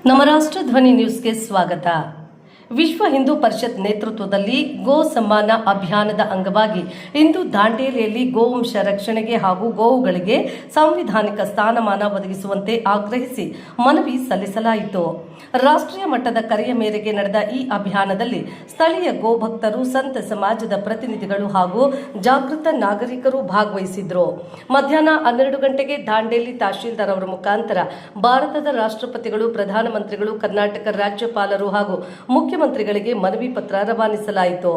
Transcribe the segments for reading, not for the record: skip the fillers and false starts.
ನಮ್ಮ ರಾಷ್ಟ್ರ ಧ್ವನಿ ನ್ಯೂಸ್ಗೆ ಸ್ವಾಗತ. ವಿಶ್ವ ಹಿಂದೂ ಪರಿಷತ್ ನೇತೃತ್ವದಲ್ಲಿ ಗೋ ಸಮ್ಮಾನ ಅಭಿಯಾನದ ಅಂಗವಾಗಿ ಇಂದು ದಾಂಡೇಲಿಯಲ್ಲಿ ಗೋವಂಶ ರಕ್ಷಣೆಗೆ ಹಾಗೂ ಗೋವುಗಳಿಗೆ ಸಾಂವಿಧಾನಿಕ ಸ್ಥಾನಮಾನ ಒದಗಿಸುವಂತೆ ಆಗ್ರಹಿಸಿ ಮನವಿ ಸಲ್ಲಿಸಲಾಯಿತು. ರಾಷ್ಟ್ರೀಯ ಮಟ್ಟದ ಕರೆಯ ಮೇರೆಗೆ ನಡೆದ ಈ ಅಭಿಯಾನದಲ್ಲಿ ಸ್ಥಳೀಯ ಗೋಭಕ್ತರು, ಸಂತ ಸಮಾಜದ ಪ್ರತಿನಿಧಿಗಳು ಹಾಗೂ ಜಾಗೃತ ನಾಗರಿಕರು ಭಾಗವಹಿಸಿದ್ರು. ಮಧ್ಯಾಹ್ನ 12 ಗಂಟೆಗೆ ದಾಂಡೇಲಿ ತಹಶೀಲ್ದಾರ್ ಅವರ ಮುಖಾಂತರ ಭಾರತದ ರಾಷ್ಟ್ರಪತಿಗಳು, ಪ್ರಧಾನಮಂತ್ರಿಗಳು, ಕರ್ನಾಟಕ ರಾಜ್ಯಪಾಲರು ಹಾಗೂ ಮುಖ್ಯಮಂತ್ರಿಗಳಿಗೆ ಮನವಿ ಪತ್ರ ರವಾನಿಸಲಾಯಿತು.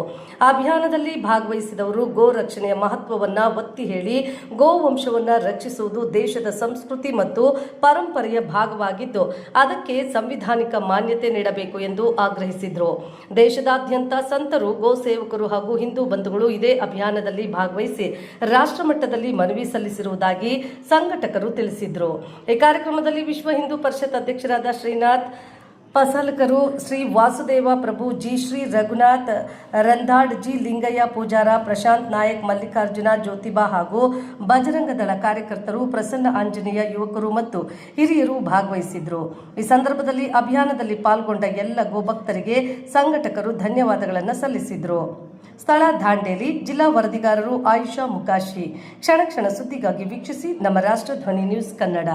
ಅಭಿಯಾನದಲ್ಲಿ ಭಾಗವಹಿಸಿದವರು ಗೋ ರಕ್ಷಣೆಯ ಮಹತ್ವವನ್ನ ಒತ್ತಿ ಹೇಳಿ ಗೋವಂಶವನ್ನ ರಕ್ಷಿಸುವುದು ದೇಶದ ಸಂಸ್ಕೃತಿ ಮತ್ತು ಪರಂಪರೆಯ ಭಾಗವಾಗಿದ್ದು ಅದಕ್ಕೆ ಸಂವಿಧಾನಿಕ ಮಾನ್ಯತೆ ನೀಡಬೇಕು ಎಂದು ಆಗ್ರಹಿಸಿದರು. ದೇಶದಾದ್ಯಂತ ಸಂತರು, ಗೋ ಸೇವಕರು ಹಾಗೂ ಹಿಂದೂ ಬಂಧುಗಳು ಇದೇ ಅಭಿಯಾನದಲ್ಲಿ ಭಾಗವಹಿಸಿ ರಾಷ್ಟ್ರಮಟ್ಟದಲ್ಲಿ ಮನವಿ ಸಲ್ಲಿಸಿರುವುದಾಗಿ ಸಂಘಟಕರು ತಿಳಿಸಿದರು. ಈ ಕಾರ್ಯಕ್ರಮದಲ್ಲಿ ವಿಶ್ವ ಹಿಂದೂ ಪರಿಷತ್ ಅಧ್ಯಕ್ಷರಾದ ಶ್ರೀನಾಥ್ ಪಸಲಕರು, ಶ್ರೀ ವಾಸುದೇವ ಪ್ರಭು ಜಿ, ಶ್ರೀ ರಘುನಾಥ್ ರಂಧಾಡ್ ಜಿ, ಲಿಂಗಯ್ಯ ಪೂಜಾರ, ಪ್ರಶಾಂತ್ ನಾಯಕ್, ಮಲ್ಲಿಕಾರ್ಜುನ, ಜ್ಯೋತಿಬಾ ಹಾಗೂ ಬಜರಂಗ ದಳ ಕಾರ್ಯಕರ್ತರು, ಪ್ರಸನ್ನ ಆಂಜನೇಯ ಯುವಕರು ಮತ್ತು ಹಿರಿಯರು ಭಾಗವಹಿಸಿದ್ರು. ಈ ಸಂದರ್ಭದಲ್ಲಿ ಅಭಿಯಾನದಲ್ಲಿ ಪಾಲ್ಗೊಂಡ ಎಲ್ಲ ಗೋಭಕ್ತರಿಗೆ ಸಂಘಟಕರು ಧನ್ಯವಾದಗಳನ್ನು ಸಲ್ಲಿಸಿದರು. ಸ್ಥಳ ದಾಂಡೇಲಿ. ಜಿಲ್ಲಾ ವರದಿಗಾರರು ಆಯುಷಾ ಮುಕಾಶಿ. ಕ್ಷಣ ಕ್ಷಣ ಸುದ್ದಿಗಾಗಿ ವೀಕ್ಷಿಸಿ ನಮ್ಮ ರಾಷ್ಟ್ರ ಧ್ವನಿ ನ್ಯೂಸ್ ಕನ್ನಡ.